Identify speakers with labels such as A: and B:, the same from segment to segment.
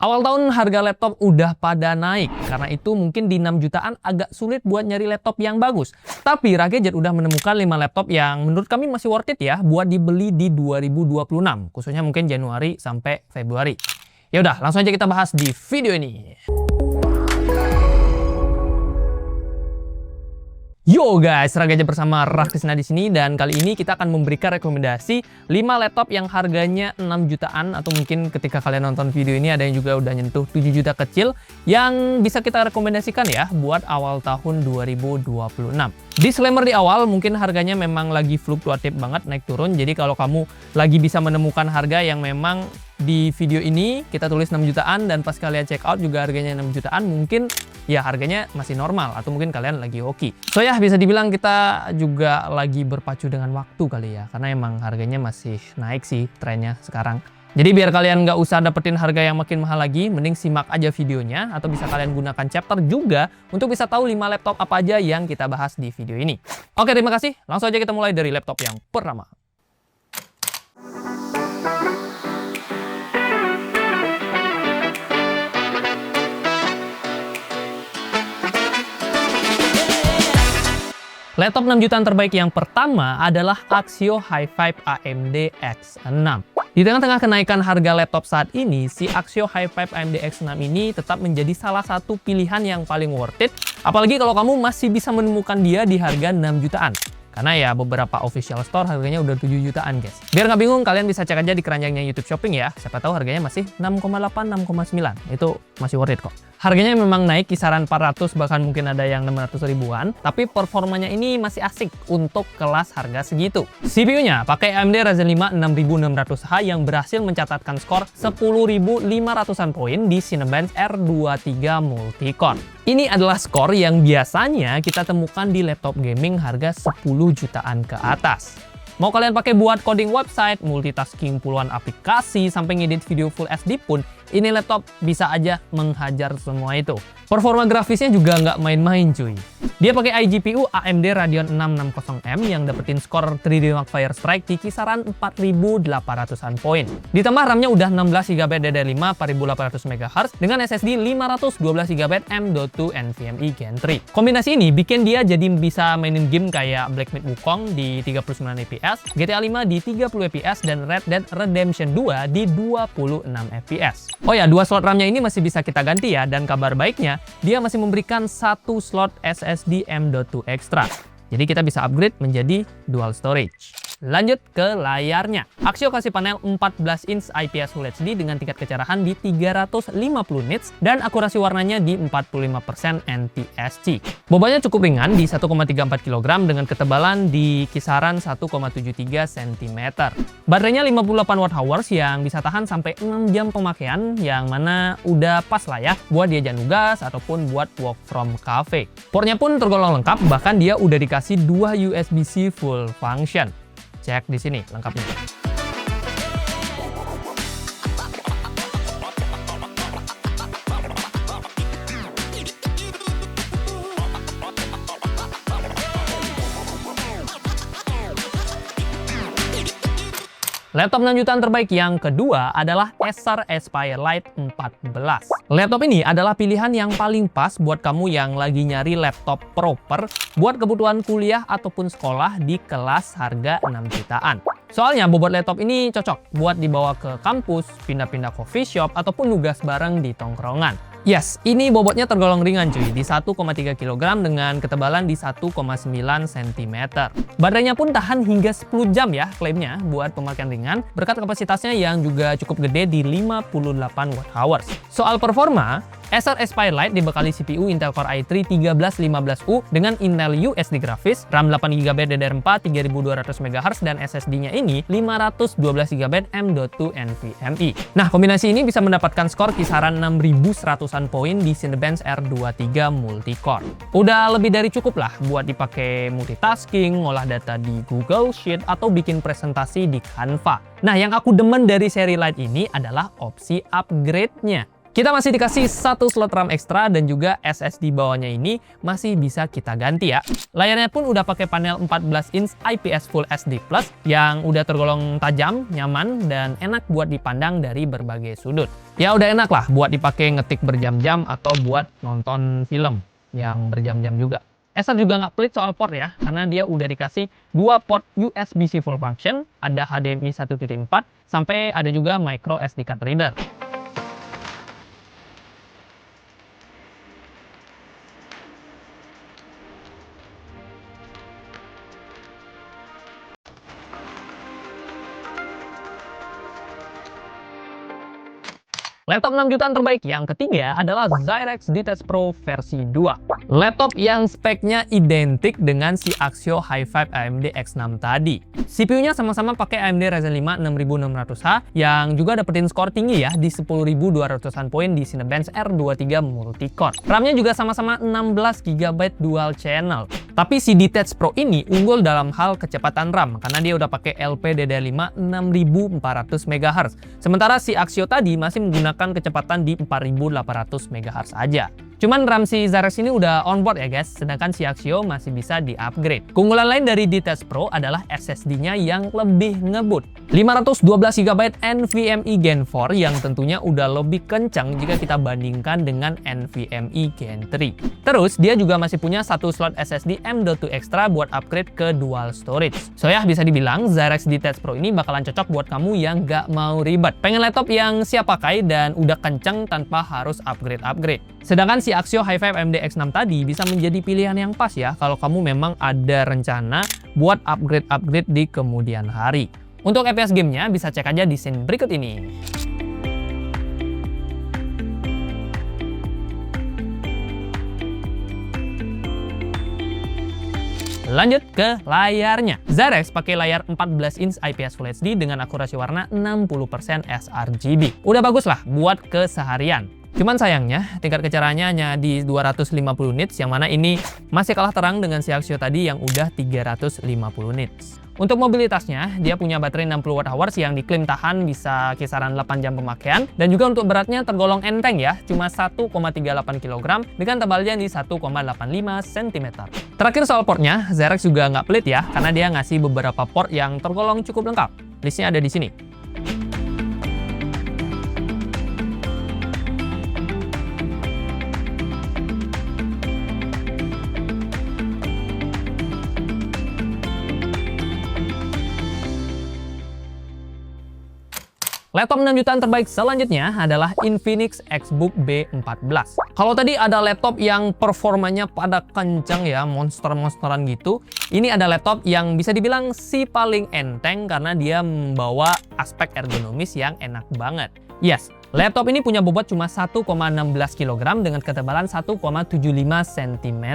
A: Awal tahun harga laptop udah pada naik, karena itu mungkin di 6 jutaan agak sulit buat nyari laptop yang bagus. Tapi Ragadget udah menemukan 5 laptop yang menurut kami masih worth it ya buat dibeli di 2026, khususnya mungkin Januari sampai Februari. Ya udah, langsung aja kita bahas di video ini. Yo guys, Ragadget bersama Rakrisna di sini, dan kali ini kita akan memberikan rekomendasi 5 laptop yang harganya 6 jutaan, atau mungkin ketika kalian nonton video ini ada yang juga udah nyentuh 7 juta kecil yang bisa kita rekomendasikan ya buat awal tahun 2026. Disclaimer di awal, mungkin harganya memang lagi fluktuatif banget, naik turun. Jadi kalau kamu lagi bisa menemukan harga yang memang di video ini kita tulis 6 jutaan dan pas kalian check out juga harganya 6 jutaan, mungkin ya harganya masih normal atau mungkin kalian lagi hoki. So ya, bisa dibilang kita juga lagi berpacu dengan waktu kali ya, karena emang harganya masih naik sih trennya sekarang. Jadi biar kalian nggak usah dapetin harga yang makin mahal lagi, mending simak aja videonya, atau bisa kalian gunakan chapter juga untuk bisa tahu 5 laptop apa aja yang kita bahas di video ini. Oke, terima kasih. Langsung aja kita mulai dari laptop yang pertama. Laptop 6 jutaan terbaik yang pertama adalah Axio Hi-Five AMD X6. Di tengah-tengah kenaikan harga laptop saat ini, si Axio Hi-Five AMD X6 ini tetap menjadi salah satu pilihan yang paling worth it, apalagi kalau kamu masih bisa menemukan dia di harga 6 jutaan. Karena ya beberapa official store harganya udah 7 jutaan guys. Biar nggak bingung, kalian bisa cek aja di keranjangnya YouTube Shopping ya. Siapa tahu harganya masih 6,8, 6,9. Itu masih worth it kok. Harganya memang naik kisaran 400, bahkan mungkin ada yang 600 ribuan. Tapi performanya ini masih asik untuk kelas harga segitu. CPU-nya pakai AMD Ryzen 5 6600H yang berhasil mencatatkan skor 10.500-an poin di Cinebench R23 Multicore. Ini adalah skor yang biasanya kita temukan di laptop gaming harga 10 jutaan ke atas. Mau kalian pakai buat coding website, multitasking puluhan aplikasi, sampai ngedit video Full HD pun, ini laptop bisa aja menghajar semua itu. Performa grafisnya juga nggak main-main cuy. Dia pakai iGPU AMD Radeon 660M yang dapetin skor 3D Mark Firestrike di kisaran 4.800-an poin. Ditambah RAM-nya udah 16GB DDR5 4800 MHz dengan SSD 512GB M.2 NVMe Gen 3. Kombinasi ini bikin dia jadi bisa mainin game kayak Black Myth Wukong di 39 fps, GTA 5 di 30 fps, dan Red Dead Redemption 2 di 26 fps. Oh ya, 2 slot RAM-nya ini masih bisa kita ganti ya, dan kabar baiknya dia masih memberikan 1 slot SSD M.2 ekstra. Jadi kita bisa upgrade menjadi dual storage. Lanjut ke layarnya. Axio kasih panel 14 inch IPS Full HD dengan tingkat kecerahan di 350 nits dan akurasi warnanya di 45% NTSC. Bobotnya cukup ringan di 1,34 kg dengan ketebalan di kisaran 1,73 cm. Baterainya 58 Wh yang bisa tahan sampai 6 jam pemakaian, yang mana udah pas lah ya buat dia nugas ataupun buat work from cafe. Portnya pun tergolong lengkap, bahkan dia udah dikasih 2 USB-C full function. Cek di sini lengkapnya. Laptop 6 jutaan terbaik yang kedua adalah Acer Aspire Lite 14. Laptop ini adalah pilihan yang paling pas buat kamu yang lagi nyari laptop proper buat kebutuhan kuliah ataupun sekolah di kelas harga 6 jutaan. Soalnya bobot laptop ini cocok buat dibawa ke kampus, pindah-pindah coffee shop, ataupun nugas bareng di tongkrongan. Yes, ini bobotnya tergolong ringan cuy, di 1,3 kg dengan ketebalan di 1,9 cm. Baterainya pun tahan hingga 10 jam ya klaimnya buat pemakaian ringan, berkat kapasitasnya yang juga cukup gede di 58 Wh. Soal performa, Acer Aspire Lite dibekali CPU Intel Core i3 1315U dengan Intel USD grafis, RAM 8GB DDR4 3200 MHz, dan SSD-nya ini 512GB M.2 NVMe. Nah, kombinasi ini bisa mendapatkan skor kisaran 6100-an poin di Cinebench R23 Multicore. Udah lebih dari cukup lah buat dipakai multitasking, ngolah data di Google Sheet, atau bikin presentasi di Canva. Nah, yang aku demen dari seri Lite ini adalah opsi upgrade-nya. Kita masih dikasih satu slot RAM ekstra dan juga SSD bawahnya ini masih bisa kita ganti ya. Layarnya pun udah pakai panel 14 inch IPS Full HD Plus yang udah tergolong tajam, nyaman, dan enak buat dipandang dari berbagai sudut. Ya udah enak lah buat dipakai ngetik berjam-jam atau buat nonton film yang berjam-jam juga. Acer juga nggak pelit soal port ya, karena dia udah dikasih 2 port USB-C full function, ada HDMI 1.4, sampai ada juga micro SD card reader. Laptop 6 jutaan terbaik yang ketiga adalah Zyrex DTES Pro versi 2. Laptop yang speknya identik dengan si Axio Hi-Fi AMD X6 tadi. CPU-nya sama-sama pakai AMD Ryzen 5 6600H yang juga dapetin skor tinggi ya di 10.200-an poin di Cinebench R23 Multicore. RAM-nya juga sama-sama 16 GB dual channel. Tapi si DTES Pro ini unggul dalam hal kecepatan RAM karena dia udah pakai LPDDR5 6400 MHz. Sementara si Axio tadi masih menggunakan kecepatan di 4800 MHz aja. Cuman RAM si Zyrex ini udah onboard ya guys, sedangkan si Axio masih bisa di-upgrade. Keunggulan lain dari DTES Pro adalah SSD-nya yang lebih ngebut. 512 GB NVMe Gen 4 yang tentunya udah lebih kencang jika kita bandingkan dengan NVMe Gen 3. Terus dia juga masih punya satu slot SSD M.2 extra buat upgrade ke dual storage. So ya bisa dibilang Zyrex DTES Pro ini bakalan cocok buat kamu yang gak mau ribet. Pengen laptop yang siap pakai dan udah kencang tanpa harus upgrade-upgrade. Sedangkan si Axio Hi-Fi AMD X6 tadi bisa menjadi pilihan yang pas ya kalau kamu memang ada rencana buat upgrade-upgrade di kemudian hari. Untuk FPS gamenya bisa cek aja di scene berikut ini. Lanjut ke layarnya. Zyrex pakai layar 14 inch IPS Full HD dengan akurasi warna 60% sRGB. Udah bagus lah buat keseharian. Cuman sayangnya, tingkat kecerahannya hanya di 250 nits, yang mana ini masih kalah terang dengan si Axio tadi yang udah 350 nits. Untuk mobilitasnya, dia punya baterai 60 Wh yang diklaim tahan bisa kisaran 8 jam pemakaian. Dan juga untuk beratnya tergolong enteng ya, cuma 1,38 kg dengan tebalnya di 1,85 cm. Terakhir soal portnya, Zyrex juga nggak pelit ya, karena dia ngasih beberapa port yang tergolong cukup lengkap. Listnya ada di sini. Laptop 6 jutaan terbaik selanjutnya adalah Infinix Xbook B14. Kalau tadi ada laptop yang performanya pada kencang ya, monster-monsteran gitu. Ini ada laptop yang bisa dibilang si paling enteng karena dia membawa aspek ergonomis yang enak banget. Yes, laptop ini punya bobot cuma 1,16 kg dengan ketebalan 1,75 cm.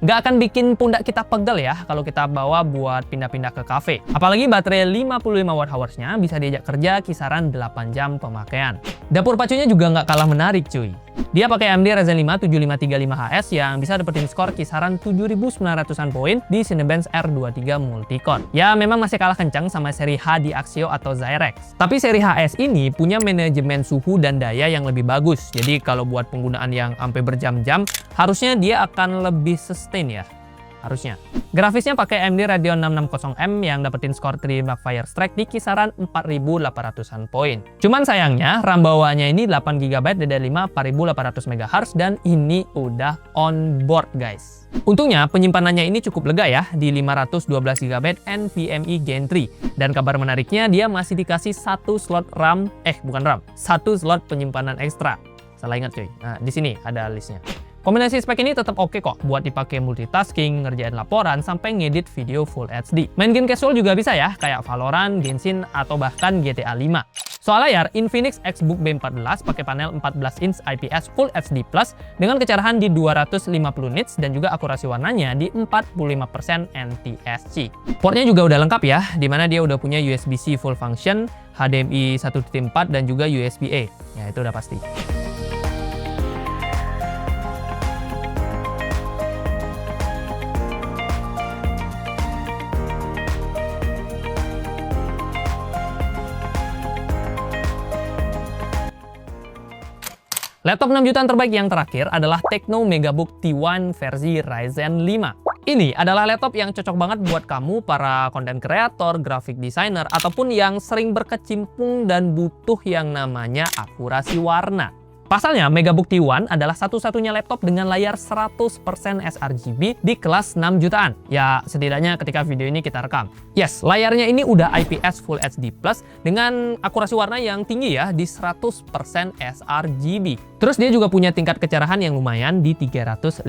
A: Nggak akan bikin pundak kita pegel ya kalau kita bawa buat pindah-pindah ke cafe. Apalagi baterai 55 Wh-nya bisa diajak kerja kisaran 8 jam pemakaian. Dapur pacunya juga nggak kalah menarik cuy. Dia pakai AMD Ryzen 5 7535HS yang bisa dapetin skor kisaran 7.900-an poin di Cinebench R23 Multicore. Ya memang masih kalah kencang sama seri H di Axio atau Zyrex. Tapi seri HS ini punya manajemen suhu dan daya yang lebih bagus. Jadi kalau buat penggunaan yang sampai berjam-jam, harusnya dia akan lebih sustain ya. Harusnya. Grafisnya pakai AMD Radeon 660M yang dapetin skor 3 Blackfire Strike di kisaran 4.800-an poin. Cuman sayangnya RAM bawaannya ini 8GB DDR5 4800 MHz dan ini udah on board guys. Untungnya penyimpanannya ini cukup lega ya di 512GB NVMe Gen 3 dan kabar menariknya dia masih dikasih satu slot RAM, satu slot penyimpanan ekstra. Salah ingat cuy. Nah, di sini ada listnya. Kombinasi spek ini tetap oke kok buat dipakai multitasking, ngerjain laporan, sampai ngedit video Full HD. Main game casual juga bisa ya, kayak Valorant, Genshin, atau bahkan GTA 5. Soal layar, Infinix Xbook B14 pakai panel 14 inch IPS Full HD Plus dengan kecerahan di 250 nits dan juga akurasi warnanya di 45% NTSC. Portnya juga udah lengkap ya, dimana dia udah punya USB-C full function, HDMI 1.4 dan juga USB-A. Ya itu udah pasti. Laptop 6 jutaan terbaik yang terakhir adalah Tecno Megabook T1 versi Ryzen 5. Ini adalah laptop yang cocok banget buat kamu para content creator, graphic designer, ataupun yang sering berkecimpung dan butuh yang namanya akurasi warna. Pasalnya, Megabook T1 adalah satu-satunya laptop dengan layar 100% sRGB di kelas 6 jutaan. Ya, setidaknya ketika video ini kita rekam. Yes, layarnya ini udah IPS Full HD Plus dengan akurasi warna yang tinggi ya, di 100% sRGB. Terus dia juga punya tingkat kecerahan yang lumayan di 350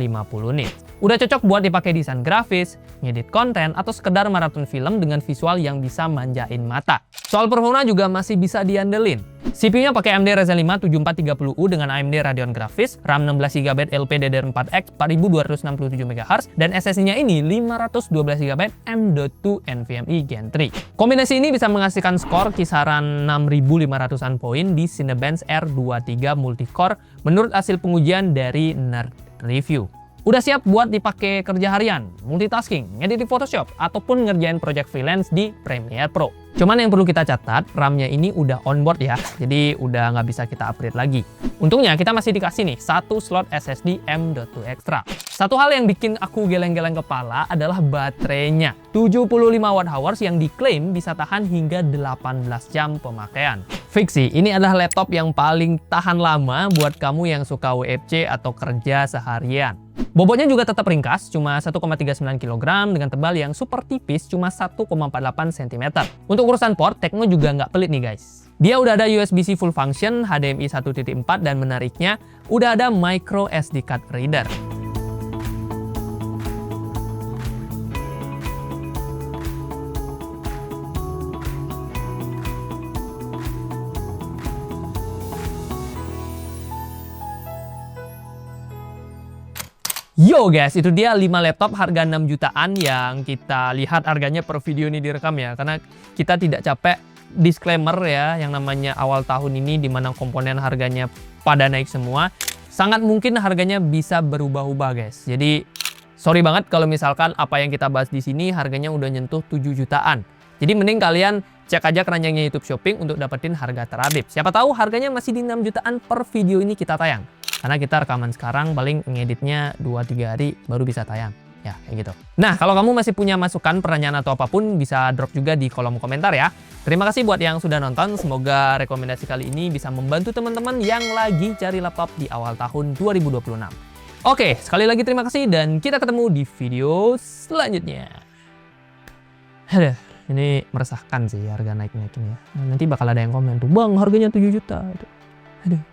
A: nits. Udah cocok buat dipakai desain grafis, ngedit konten, atau sekedar maraton film dengan visual yang bisa manjain mata. Soal performa juga masih bisa diandelin. CPU-nya pakai AMD Ryzen 5 7430U dengan AMD Radeon Graphics, RAM 16GB LPDDR4X 4267 MHz, dan SSD-nya ini 512GB M.2 NVMe Gen 3. Kombinasi ini bisa menghasilkan skor kisaran 6.500-an poin di Cinebench R23 Multicore menurut hasil pengujian dari Nerd Review. Udah siap buat dipakai kerja harian, multitasking, ngedit di Photoshop, ataupun ngerjain project freelance di Premiere Pro. Cuman yang perlu kita catat, RAM-nya ini udah onboard ya, jadi udah nggak bisa kita upgrade lagi. Untungnya kita masih dikasih nih satu slot SSD M.2 extra. Satu hal yang bikin aku geleng-geleng kepala adalah baterainya. 75 Wh yang diklaim bisa tahan hingga 18 jam pemakaian. Fiksi, ini adalah laptop yang paling tahan lama buat kamu yang suka WFC atau kerja seharian. Bobotnya juga tetap ringkas, cuma 1,39 kg dengan tebal yang super tipis, cuma 1,48 cm. Untuk urusan port, Tecno juga nggak pelit nih guys. Dia udah ada USB-C full function, HDMI 1.4, dan menariknya, udah ada micro SD card reader. Yo guys, itu dia 5 laptop harga 6 jutaan yang kita lihat harganya per video ini direkam ya. Karena kita tidak capek disclaimer ya, yang namanya awal tahun ini dimana komponen harganya pada naik semua. Sangat mungkin harganya bisa berubah-ubah guys. Jadi sorry banget kalau misalkan apa yang kita bahas di sini harganya udah nyentuh 7 jutaan. Jadi mending kalian cek aja keranjangnya YouTube Shopping untuk dapetin harga terupdate. Siapa tahu harganya masih di 6 jutaan per video ini kita tayang. Karena kita rekaman sekarang paling ngeditnya 2-3 hari baru bisa tayang. Ya, kayak gitu. Nah, kalau kamu masih punya masukan, pertanyaan atau apapun bisa drop juga di kolom komentar ya. Terima kasih buat yang sudah nonton. Semoga rekomendasi kali ini bisa membantu teman-teman yang lagi cari laptop di awal tahun 2026. Oke, sekali lagi terima kasih dan kita ketemu di video selanjutnya. Aduh, ini meresahkan sih harga naik-naik ini ya. Nanti bakal ada yang komen tuh, "Bang, harganya 7 juta." Aduh.